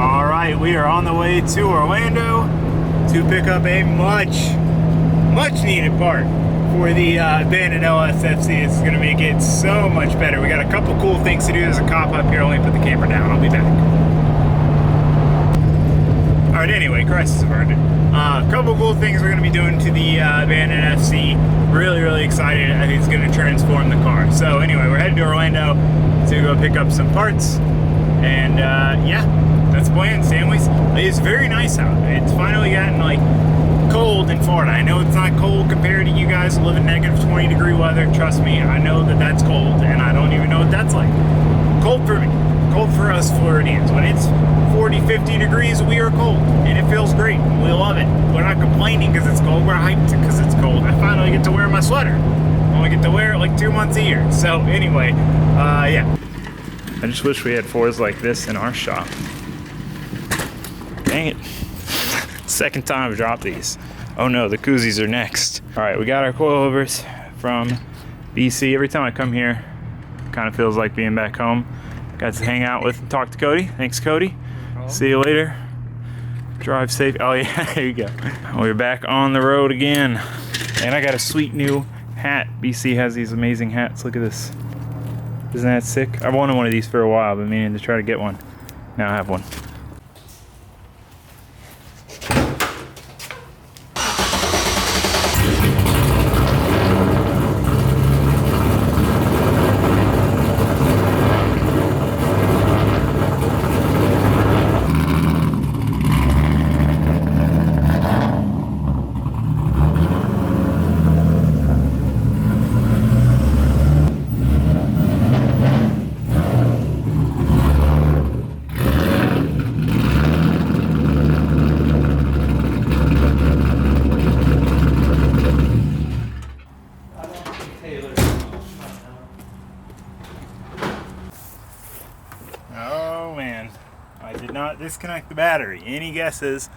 All right, we are on the way to Orlando to pick up a much needed part for the abandoned LSFC. It's going to make it so much better. We got a couple cool things to do. There's a cop up here. Let me put the camera down. I'll be back. All right, anyway, crisis averted. A couple cool things we're going to be doing to the abandoned FC. Really excited. I think it's going to transform the car. So anyway, we're headed to Orlando to go pick up some parts. And yeah, that's the plan, Stanley's. It's very nice out. It's finally gotten like cold in Florida. I know it's not cold compared to you guys who live in negative 20 degree weather. Trust me, I know that that's cold, and I don't even know what that's like. Cold for me, cold for us Floridians. When it's 40, 50 degrees, we are cold, and it feels great. We love it. We're not complaining because it's cold. We're hyped because it's cold. I finally get to wear my sweater. I only get to wear it like 2 months a year. So anyway, yeah. I just wish we had fours like this in our shop. Dang it. Second time I've dropped these. Oh no, the koozies are next. All right, we got our coilovers from BC. Every time I come here, it kind of feels like being back home. Got to hang out with and talk to Cody. Thanks, Cody. See you later. Drive safe. Oh yeah, there you go. We're back on the road again. And I got a sweet new hat. BC has these amazing hats. Look at this. Isn't that sick? I've wanted one of these for a while. I've been meaning to try to get one. Now I have one. Oh man, I did not disconnect the battery. Any guesses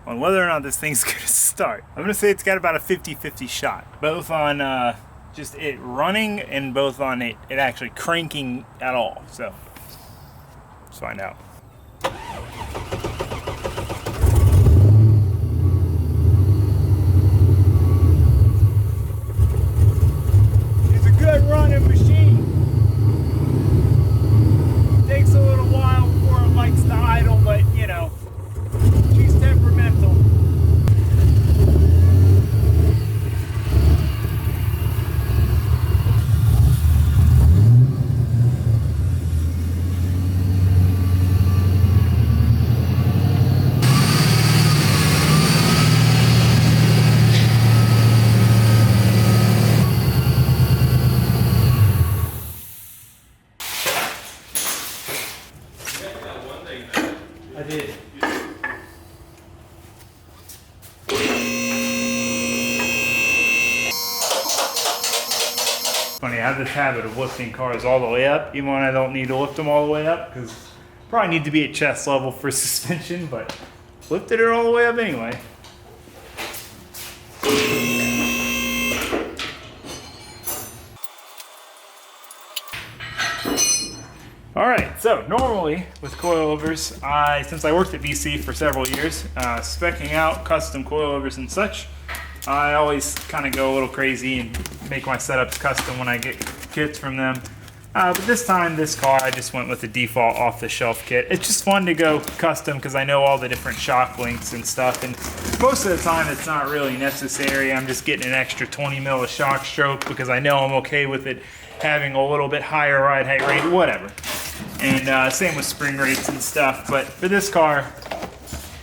on whether or not this thing's gonna start? I'm gonna say it's got about a 50-50 shot, both on just it running and both on it actually cranking at all. So let's find out. It's a good running machine. Takes a little while before it likes to idle, but you know, she's temperamental. I did. Funny, I have this habit of lifting cars all the way up, even when I don't need to lift them all the way up, because probably need to be at chest level for suspension, but lifted it all the way up anyway. All right, so normally with coilovers, since I worked at BC for several years, speccing out custom coilovers and such, I always kind of go a little crazy and make my setups custom when I get kits from them. But this time, this car, I just went with the default off-the-shelf kit. It's just fun to go custom because I know all the different shock links and stuff, and most of the time it's not really necessary. I'm just getting an extra 20 mil of shock stroke because I know I'm okay with it having a little bit higher ride height rate, whatever. And same with spring rates and stuff, but for this car,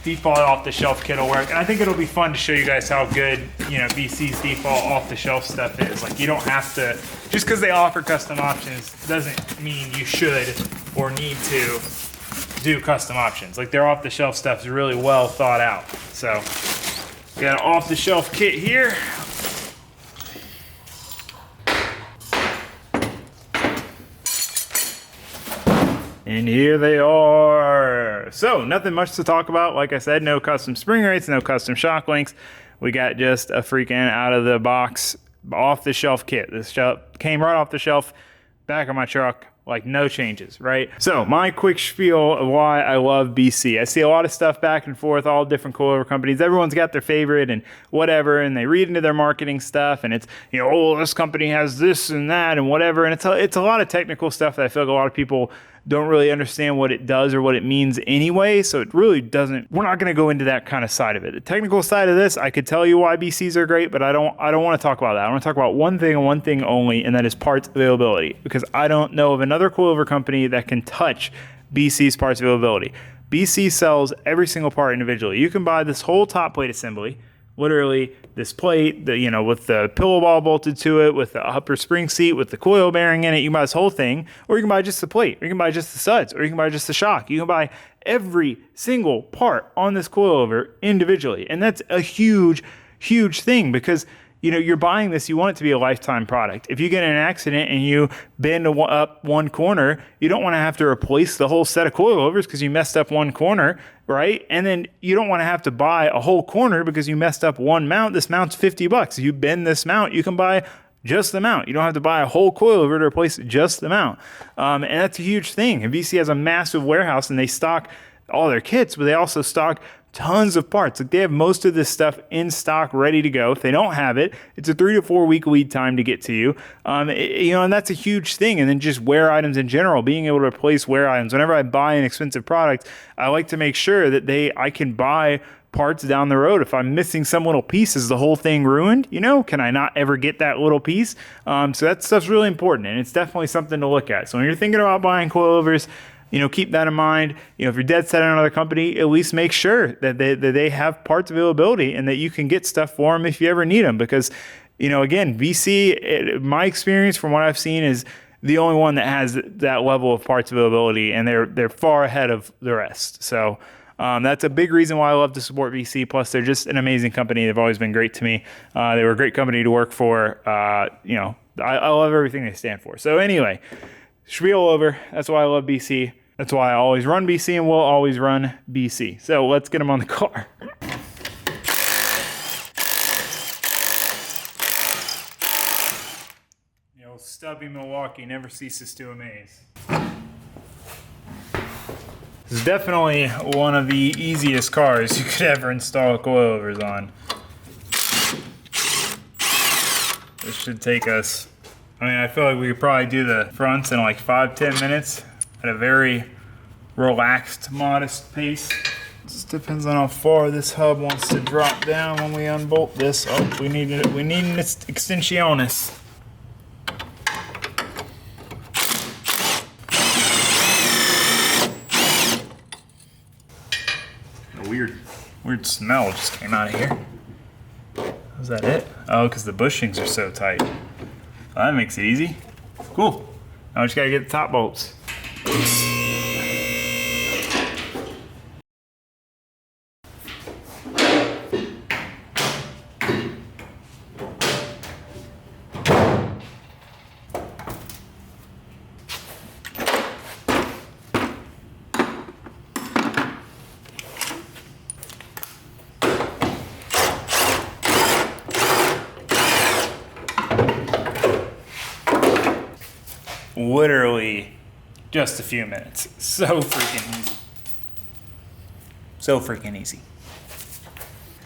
default off-the-shelf kit will work. And I think it'll be fun to show you guys how good, you know, BC's default off-the-shelf stuff is. Like, you don't have to, just because they offer custom options doesn't mean you should or need to do custom options. Like, their off-the-shelf stuff is really well thought out. So, we got an off-the-shelf kit here. And here they are. So nothing much to talk about. Like I said, no custom spring rates, no custom shock links. We got just a freaking out of the box, off the shelf kit. This came right off the shelf, back of my truck. like no changes, right? So my quick spiel of why I love BC. I see a lot of stuff back and forth, all different coilover companies. Everyone's got their favorite and whatever, and they read into their marketing stuff, and it's, you know, oh, this company has this and that and whatever, and it's a lot of technical stuff that I feel like a lot of people don't really understand what it does or what it means anyway, so it really doesn't, we're not going to go into that kind of side of it. The technical side of this, I could tell you why BCs are great, but I don't want to talk about that. I want to talk about one thing and one thing only, and that is parts availability, because I don't know of another coilover company that can touch BC's parts availability. BC sells every single part individually. You can buy this whole top plate assembly, literally this plate, you know, with the pillow ball bolted to it, with the upper spring seat, with the coil bearing in it. You can buy this whole thing, or you can buy just the plate, or you can buy just the studs, or you can buy just the shock. You can buy every single part on this coilover individually. And that's a huge, huge thing, because you know, you're buying this, you want it to be a lifetime product. If you get in an accident and you bend up one corner, you don't want to have to replace the whole set of coilovers because you messed up one corner, right? And then you don't want to have to buy a whole corner because you messed up one mount. This mount's $50. If you bend this mount, you can buy just the mount. You don't have to buy a whole coilover to replace just the mount. And that's a huge thing. And BC has a massive warehouse, and they stock all their kits, but they also stock tons of parts. Like, they have most of this stuff in stock ready to go. If they don't have it, it's a 3 to 4 week lead time to get to you. You know, and that's a huge thing. And then just wear items in general, being able to replace wear items. Whenever I buy an expensive product, I like to make sure that I can buy parts down the road. If I'm missing some little piece, is the whole thing ruined? You know, can I not ever get that little piece? So that stuff's really important, and it's definitely something to look at. So when you're thinking about buying coilovers, you know, keep that in mind. You know, if you're dead set on another company, at least make sure that they have parts availability and that you can get stuff for them if you ever need them. Because, you know, again, BC, my experience from what I've seen, is the only one that has that level of parts availability, and they're far ahead of the rest. So that's a big reason why I love to support BC. Plus, they're just an amazing company. They've always been great to me. They were a great company to work for. You know, I love everything they stand for. So anyway, spiel over. That's why I love BC. That's why I always run BC and will always run BC. So let's get them on the car. You know, stubby Milwaukee never ceases to amaze. This is definitely one of the easiest cars you could ever install coilovers on. This should take us, I mean, I feel like we could probably do the fronts in like 5-10 minutes. At a very relaxed, modest pace. Just depends on how far this hub wants to drop down when we unbolt this. Oh, we need an extensionis. A weird smell just came out of here. Is that it? Oh, because the bushings are so tight. Well, that makes it easy. Cool. Now we just gotta get the top bolts. Literally just a few minutes. So freaking easy. So freaking easy.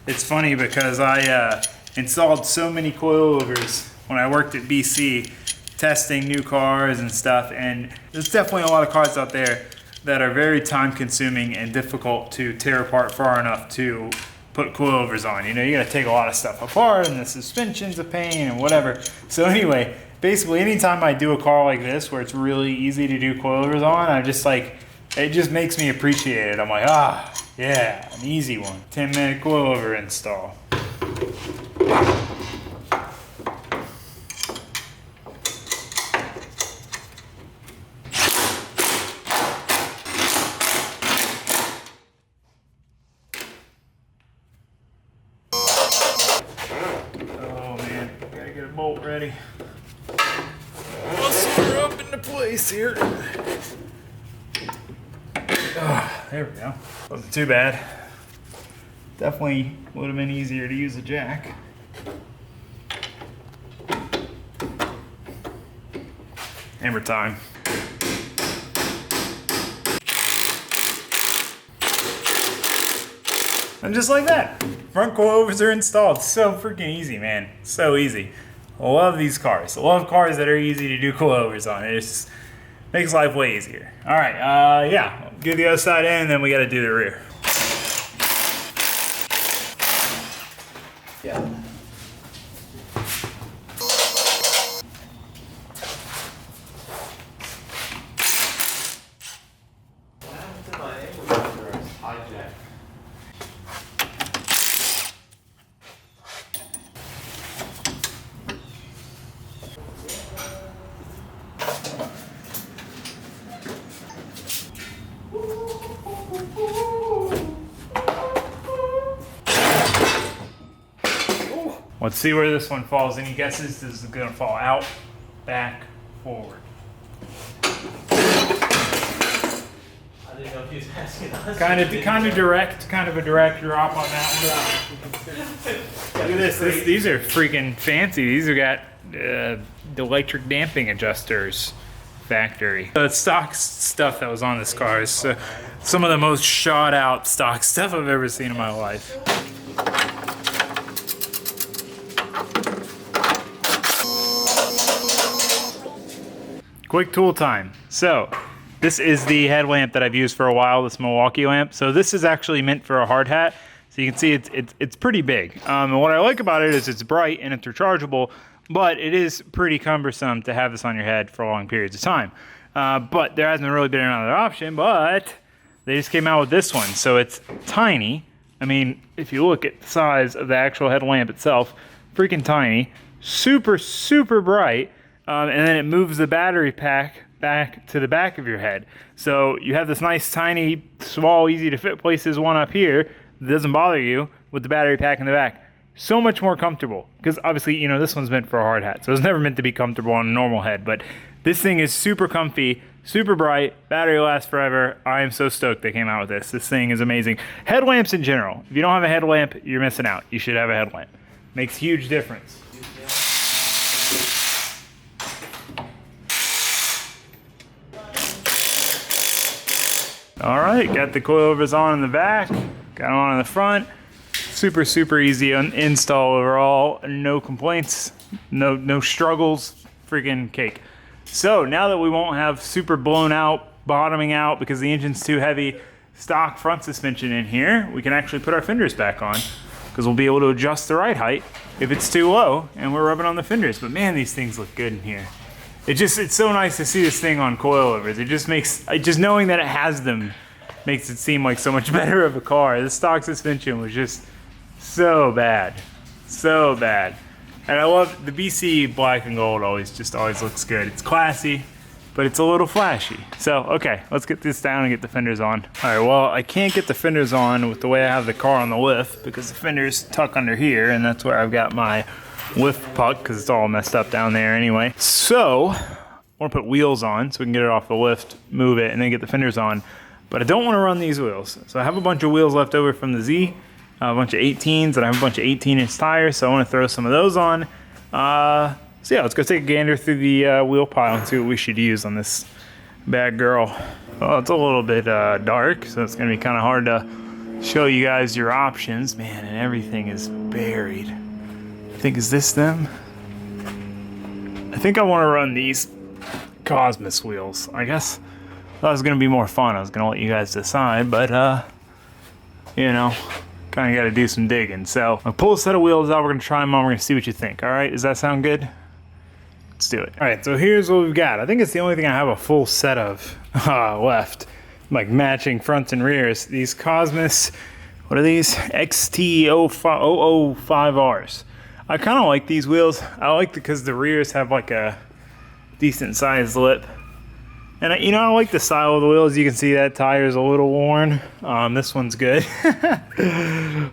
It's funny because I installed so many coilovers when I worked at BC, testing new cars and stuff, and there's definitely a lot of cars out there that are very time consuming and difficult to tear apart far enough to put coilovers on. You know, you gotta take a lot of stuff apart, and the suspension's a pain and whatever. So anyway, basically anytime I do a car like this where it's really easy to do coilovers on, I just like, it just makes me appreciate it. I'm like, ah, yeah, an easy one. 10-minute coilover install. Oh man, gotta get a bolt ready. Let's screw up into place here. Oh, there we go. Wasn't too bad. Definitely would have been easier to use a jack. Hammer time. And just like that, front coilovers are installed. So freaking easy, man. So easy. I love these cars. I love cars that are easy to do coilovers on. It just makes life way easier. All right, yeah, get the other side in, and then we got to do the rear. Yeah. Let's see where this one falls. Any guesses? This is gonna fall out, back, forward. I didn't know if he was asking us. Kind of direct, kind of a direct drop on that one. Look at this. These are freaking fancy. These have got the electric damping adjusters, factory. The stock stuff that was on this car is some of the most shot out stock stuff I've ever seen in my life. Quick tool time. So this is the headlamp that I've used for a while, this Milwaukee lamp. So this is actually meant for a hard hat. So you can see it's pretty big. And what I like about it is it's bright and it's rechargeable, but it is pretty cumbersome to have this on your head for long periods of time. But there hasn't really been another option, but they just came out with this one. So it's tiny. I mean, if you look at the size of the actual headlamp itself, freaking tiny, super, super bright. And then it moves the battery pack back to the back of your head. So you have this nice, tiny, small, easy to fit places one up here that doesn't bother you with the battery pack in the back. So much more comfortable. Because obviously, you know, this one's meant for a hard hat. So it's never meant to be comfortable on a normal head. But this thing is super comfy, super bright, battery lasts forever. I am so stoked they came out with this. This thing is amazing. Headlamps in general. If you don't have a headlamp, you're missing out. You should have a headlamp. Makes huge difference. All right, got the coilovers on in the back, got them on in the front. Super, super easy install overall. No complaints, no struggles, freaking cake. So now that we won't have super blown out, bottoming out because the engine's too heavy, stock front suspension in here, we can actually put our fenders back on because we'll be able to adjust the ride height if it's too low and we're rubbing on the fenders. But man, these things look good in here. It's so nice to see this thing on coilovers. It just makes, just knowing that it has them makes it seem like so much better of a car. The stock suspension was just so bad, so bad. And I love the BC black and gold always looks good. It's classy, but it's a little flashy. So, okay, let's get this down and get the fenders on. All right, well, I can't get the fenders on with the way I have the car on the lift because the fenders tuck under here and that's where I've got my lift puck because it's all messed up down there anyway. So I want to put wheels on so we can get it off the lift, move it, and then get the fenders on. But I don't want to run these wheels. So I have a bunch of wheels left over from the Z, a bunch of 18s, and I have a bunch of 18-inch tires, so I want to throw some of those on. So yeah, let's go take a gander through the wheel pile and see what we should use on this bad girl. Well, it's a little bit dark, so it's going to be kind of hard to show you guys your options. Man, and everything is buried. I think, is this them? I think I want to run these Cosmos wheels. I guess that was going to be more fun. I was going to let you guys decide, but, you know, kind of got to do some digging. So I'll pull a set of wheels out. We're going to try them on. We're going to see what you think. All right, does that sound good? Let's do it. All right, so here's what we've got. I think it's the only thing I have a full set of left, like matching fronts and rears. These Cosmos, what are these? XT005Rs. I kind of like these wheels. I like because the rears have like a decent sized lip. And you know, I like the style of the wheels. You can see that tire is a little worn. This one's good.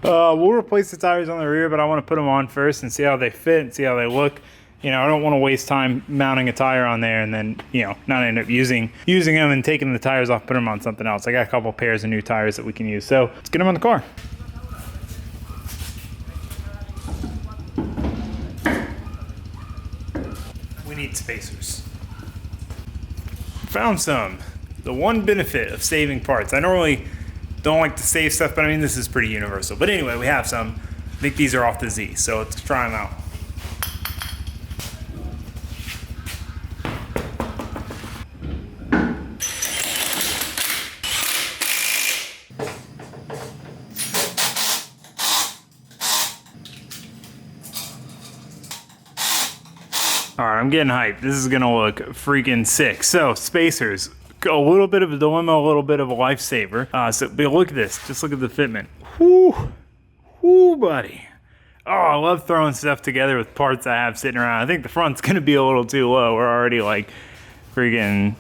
We'll replace the tires on the rear, but I want to put them on first and see how they fit and see how they look. You know, I don't want to waste time mounting a tire on there and then, you know, not end up using them and taking the tires off, put them on something else. I got a couple pairs of new tires that we can use. So let's get them on the car. We need spacers. Found some. The one benefit of saving parts. I normally don't like to save stuff, but I mean, this is pretty universal. But anyway, we have some. I think these are off the Z, so let's try them out. All right, I'm getting hyped. This is gonna look freaking sick. So spacers, a little bit of a dilemma, a little bit of a lifesaver. But look at this, just look at the fitment. Whoo, whoo, buddy. Oh, I love throwing stuff together with parts I have sitting around. I think the front's gonna be a little too low. We're already like freaking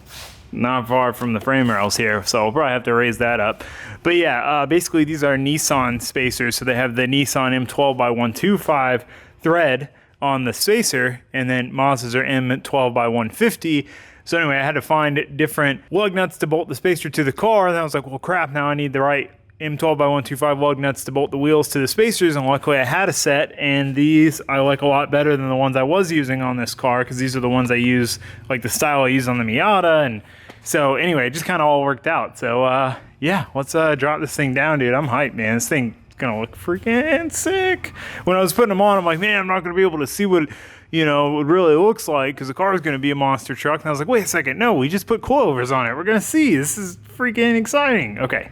not far from the frame rails here, so we'll probably have to raise that up. But yeah, basically these are Nissan spacers. So they have the Nissan M12x125 thread on the spacer, and then Mazda's are M12x150. So anyway, I had to find different lug nuts to bolt the spacer to the car, and I was like, well crap, now I need the right M12x125 lug nuts to bolt the wheels to the spacers, and luckily I had a set, and these I like a lot better than the ones I was using on this car, because these are the ones I use, like the style I use on the Miata. And so anyway, it just kind of all worked out. So yeah, let's drop this thing down, dude. I'm hyped, man. This thing gonna look freaking sick. When I was putting them on, I'm like, man, I'm not gonna be able to see what, you know, what it really looks like, because the car is gonna be a monster truck. And I was like, wait a second, no, we just put coilovers on it. We're gonna see. This is freaking exciting. Okay.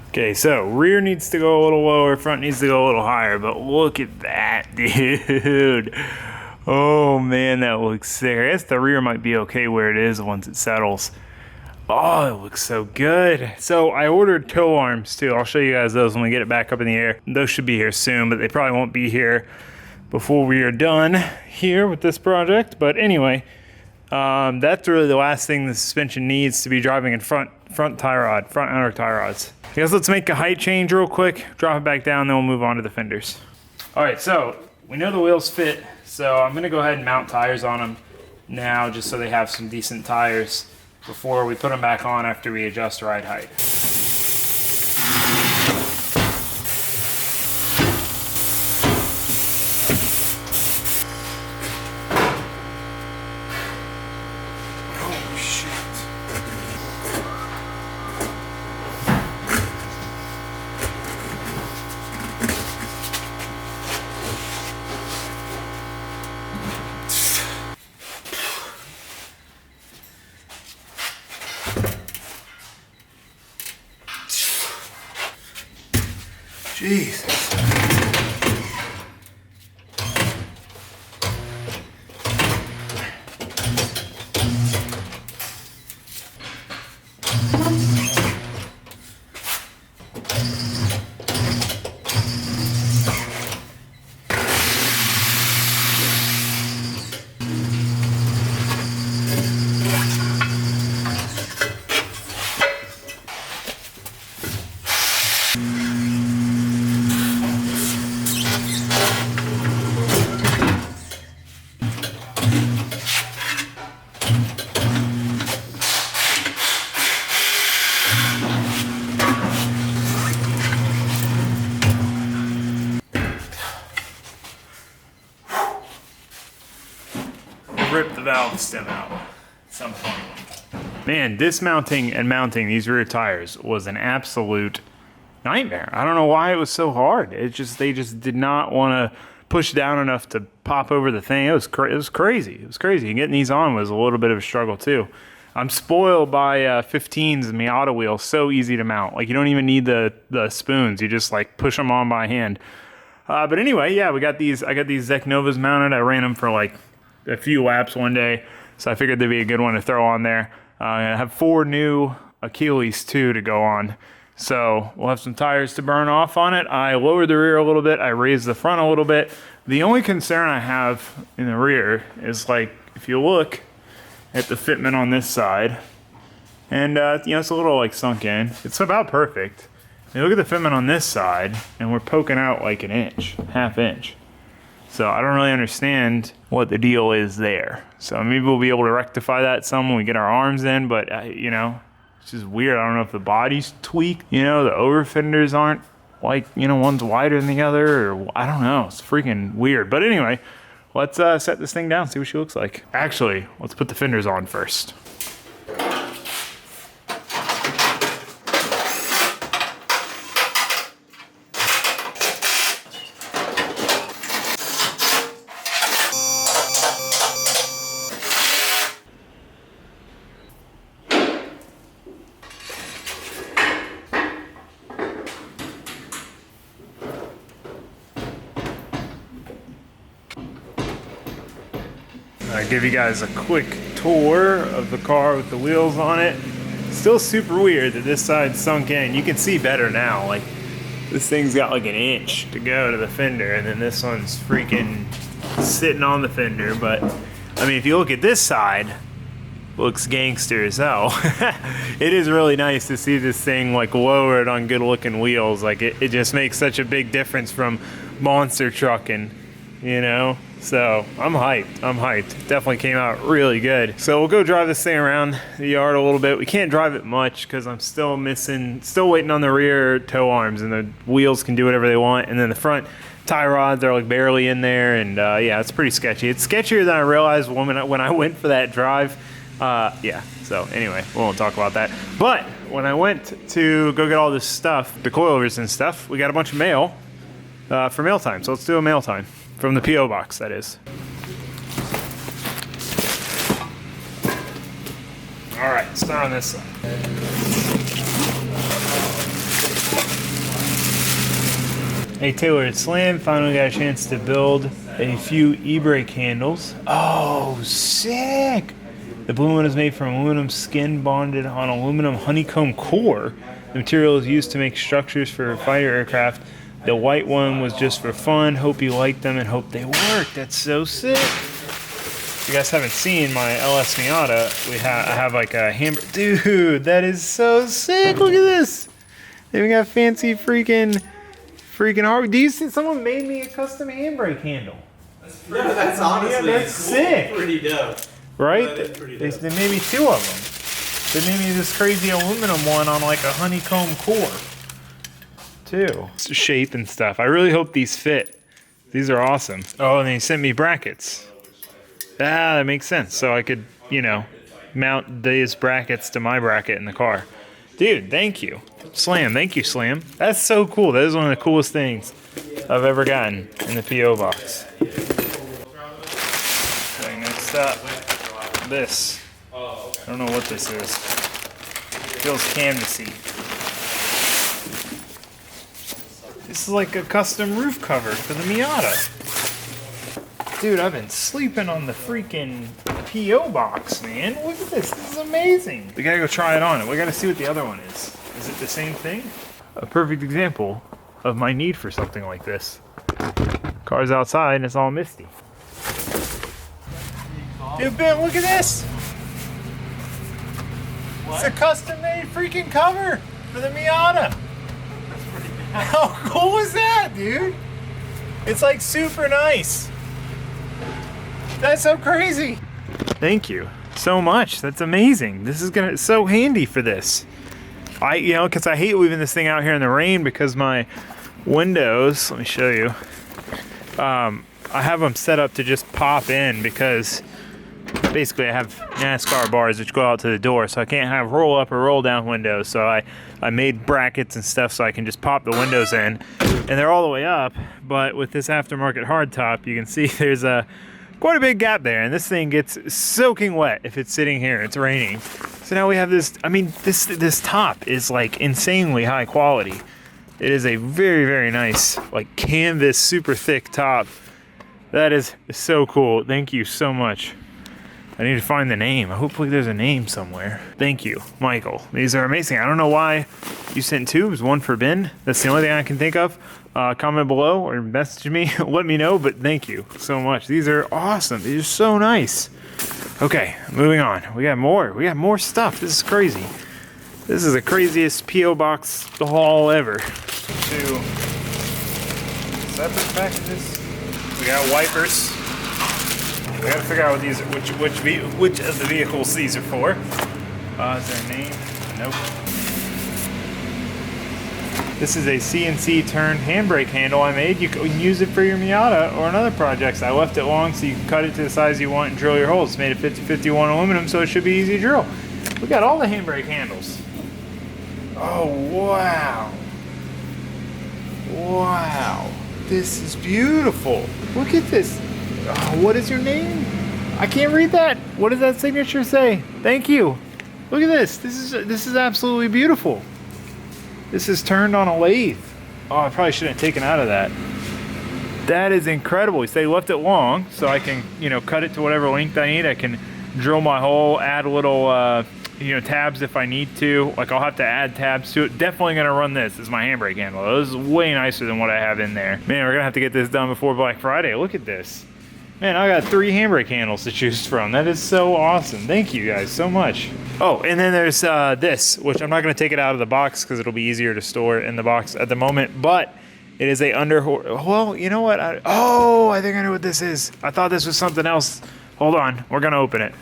Okay, so rear needs to go a little lower, front needs to go a little higher, but look at that, dude. Oh man, that looks sick. I guess the rear might be okay where it is once it settles. Oh, it looks so good. So I ordered tow arms too. I'll show you guys those when we get it back up in the air. Those should be here soon, but they probably won't be here before we are done here with this project. But anyway, that's really the last thing the suspension needs to be driving in front tie rod, front outer tie rods. I guess let's make a height change real quick, drop it back down, then we'll move on to the fenders. All right, so we know the wheels fit. So I'm gonna go ahead and mount tires on them now, just so they have some decent tires before we put them back on after we adjust ride height. Oh shit. Jesus. Rip the valve stem out at some point. Man, dismounting and mounting these rear tires was an absolute nightmare. I don't know why it was so hard. They just did not want to push down enough to pop over the thing. It was crazy. It was crazy. And getting these on was a little bit of a struggle too. I'm spoiled by 15s and Miata wheels. So easy to mount. Like you don't even need the spoons. You just like push them on by hand. But anyway, yeah, I got these Zek Novas mounted. I ran them for like a few laps one day, so I figured they'd be a good one to throw on there. I have 4 new Achilles too to go on, so we'll have some tires to burn off on it. I lowered the rear a little bit, I raised the front a little bit. The only concern I have in the rear is, like, if you look at the fitment on this side, and you know, it's a little like sunk in. It's about perfect. You look at the fitment on this side, and we're poking out like an inch, half inch. So I don't really understand what the deal is there. So maybe we'll be able to rectify that some when we get our arms in, but you know, it's just weird. I don't know if the body's tweaked, you know, the over fenders aren't like, you know, one's wider than the other, or I don't know. It's freaking weird. But anyway, let's set this thing down, see what she looks like. Actually, let's put the fenders on first. I'll give you guys a quick tour of the car with the wheels on it. Still super weird that this side's sunk in. You can see better now. Like, this thing's got like an inch to go to the fender, and then this one's freaking sitting on the fender. But I mean, if you look at this side, looks gangster as hell. It is really nice to see this thing like lowered on good looking wheels. Like it just makes such a big difference from monster trucking, you know? So I'm hyped. Definitely came out really good. So we'll go drive this thing around the yard a little bit. We can't drive it much because I'm still waiting on the rear tow arms, and the wheels can do whatever they want. And then the front tie rods are like barely in there. And yeah, it's pretty sketchy. It's sketchier than I realized when I went for that drive. Yeah, so anyway, we won't talk about that. But when I went to go get all this stuff, the coilovers and stuff, we got a bunch of mail for mail time. So let's do a mail time. From the P.O Box, that is. All right, start on this side. Hey Taylor, it's Slam. Finally got a chance to build a few e-brake handles. Oh, sick! The blue one is made from aluminum skin bonded on aluminum honeycomb core. The material is used to make structures for fighter aircraft. The white one was just for fun. Hope you like them and hope they work. That's so sick. If you guys haven't seen my LS Miata, I have like a Handbrake. Dude, that is so sick. Look at this. They even got fancy freaking hard. Do you see someone made me a custom handbrake handle? That's honestly that's sick. Pretty dope. Right? That is pretty dope. They made me two of them. They made me this crazy aluminum one on like a honeycomb core. Too. Shape and stuff. I really hope these fit. These are awesome. Oh, and they sent me brackets. Ah, that makes sense. So I could, you know, mount these brackets to my bracket in the car. Dude, thank you. Slam, thank you, Slam. That's so cool. That is one of the coolest things I've ever gotten in the P.O Box. Okay, next up, this. I don't know what this is. It feels canvasy. This is like a custom roof cover for the Miata. Dude, I've been sleeping on the freaking P.O Box, man. Look at this. This is amazing. We gotta go try it on. We gotta see what the other one is. Is it the same thing? A perfect example of my need for something like this. Car's outside and it's all misty. Dude, Ben, look at this. What? It's a custom-made freaking cover for the Miata. How cool is that, dude? It's like super nice. That's so crazy. Thank you so much. That's amazing. This is gonna so handy for this. Because I hate leaving this thing out here in the rain because my windows, let me show you. I have them set up to just pop in because basically I have NASCAR bars which go out to the door, so I can't have roll up or roll down windows. So I made brackets and stuff so I can just pop the windows in, and they're all the way up. But with this aftermarket hardtop, you can see there's quite a big gap there, and this thing gets soaking wet if it's sitting here. It's raining. So now we have this. I mean, this top is like insanely high quality. It is a very, very nice like canvas, super thick top. That is so cool. Thank you so much. I need to find the name. Hopefully there's a name somewhere. Thank you, Michael. These are amazing. I don't know why you sent two. It was one for Ben. That's the only thing I can think of. Comment below or message me. Let me know, but thank you so much. These are awesome. These are so nice. Okay, moving on. We got more. We got more stuff. This is crazy. This is the craziest P.O. Box haul ever. Two separate packages. We got wipers. We gotta figure out what these are, which of the vehicles these are for. Is there a name? Nope. This is a CNC turned handbrake handle I made. You can use it for your Miata or another projects. I left it long so you can cut it to the size you want and drill your holes. It's made of 5051 aluminum, so it should be easy to drill. We got all the handbrake handles. Oh, wow. Wow. This is beautiful. Look at this. Oh, what is your name? I can't read that. What does that signature say? Thank you. Look at this. This is absolutely beautiful. This is turned on a lathe. Oh, I probably shouldn't have taken out of that. That is incredible. They left it long so I can, you know, cut it to whatever length I need. I can drill my hole, add little, you know, tabs if I need to. Like I'll have to add tabs to it. Definitely gonna run this as my handbrake handle. This is way nicer than what I have in there. Man, we're gonna have to get this done before Black Friday. Look at this. Man, I got 3 handbrake handles to choose from. That is so awesome. Thank you guys so much. Oh, and then there's this, which I'm not gonna take it out of the box because it'll be easier to store in the box at the moment, but it is a well, you know what? I think I know what this is. I thought this was something else. Hold on, we're gonna open it.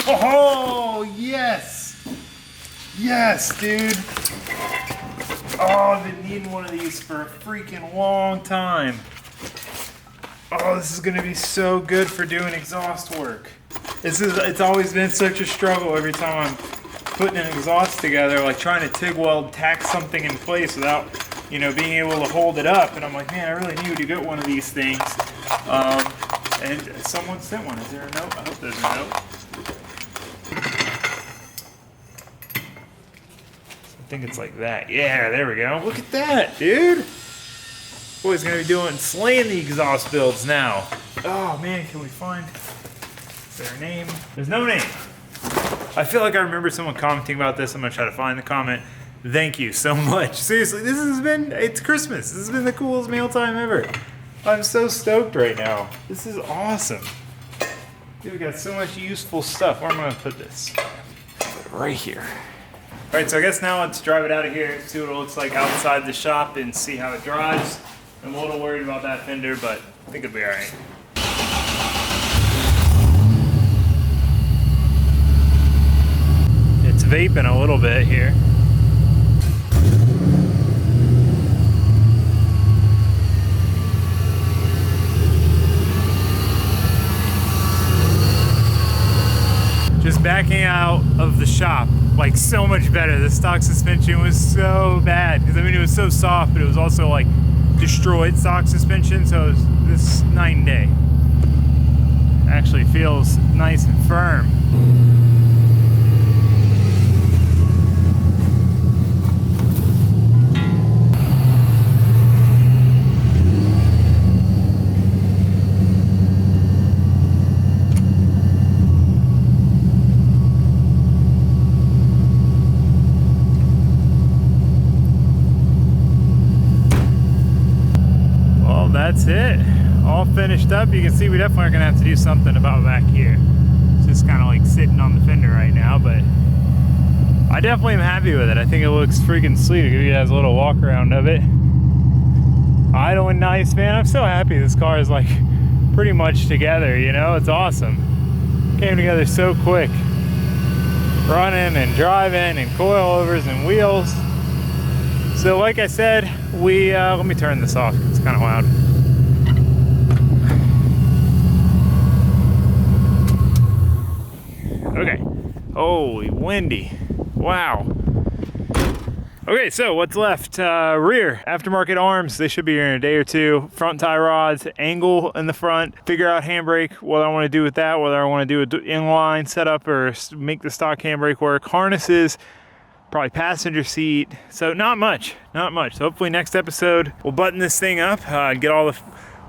Oh, yes. Yes, dude. Oh, I've been needing one of these for a freaking long time. Oh, this is gonna be so good for doing exhaust work. It's always been such a struggle every time I'm putting an exhaust together, like trying to TIG weld, tack something in place without, you know, being able to hold it up. And I'm like, man, I really need to get one of these things. And someone sent one. Is there a note? I hope there's a note. I think it's like that. Yeah, there we go. Look at that, dude. Boy's gonna be slaying the exhaust builds now. Oh man, can we find their name? There's no name. I feel like I remember someone commenting about this. I'm gonna try to find the comment. Thank you so much. Seriously, it's Christmas. This has been the coolest mail time ever. I'm so stoked right now. This is awesome. Dude, we got so much useful stuff. Where am I gonna put this? Right here. All right, so I guess now let's drive it out of here, see what it looks like outside the shop and see how it drives. I'm a little worried about that fender, but I think it'll be all right. It's vaping a little bit here. Just backing out of the shop, like so much better. The stock suspension was so bad because I mean it was so soft, but it was also like destroyed stock suspension, so it was this night and day. Actually feels nice and firm. That's it, all finished up. You can see we definitely are gonna have to do something about back here. It's just kind of like sitting on the fender right now, but I definitely am happy with it. I think it looks freaking sweet. I'll give you guys a little walk around of it. Idling nice, man. I'm so happy this car is like pretty much together, you know? It's awesome. Came together so quick. Running and driving and coilovers and wheels. So like I said, let me turn this off, it's kind of loud. Okay, holy windy, wow. Okay, so what's left? Rear, aftermarket arms, they should be here in a day or two. Front tie rods, angle in the front, figure out handbrake, what I want to do with that, whether I want to do an inline setup or make the stock handbrake work. Harnesses, probably passenger seat. So not much. So hopefully next episode, we'll button this thing up, get all the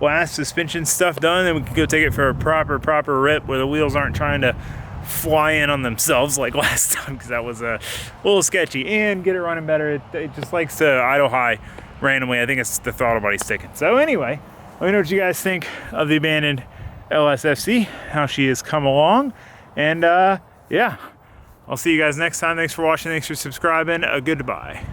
last suspension stuff done, then we can go take it for a proper rip where the wheels aren't trying to fly in on themselves like last time, because that was a little sketchy, and get it running better. It just likes to idle high randomly. I think it's the throttle body sticking. So anyway, let me know what you guys think of the abandoned LSFC, how she has come along, and yeah, I'll see you guys next time. Thanks for watching, thanks for subscribing. Goodbye.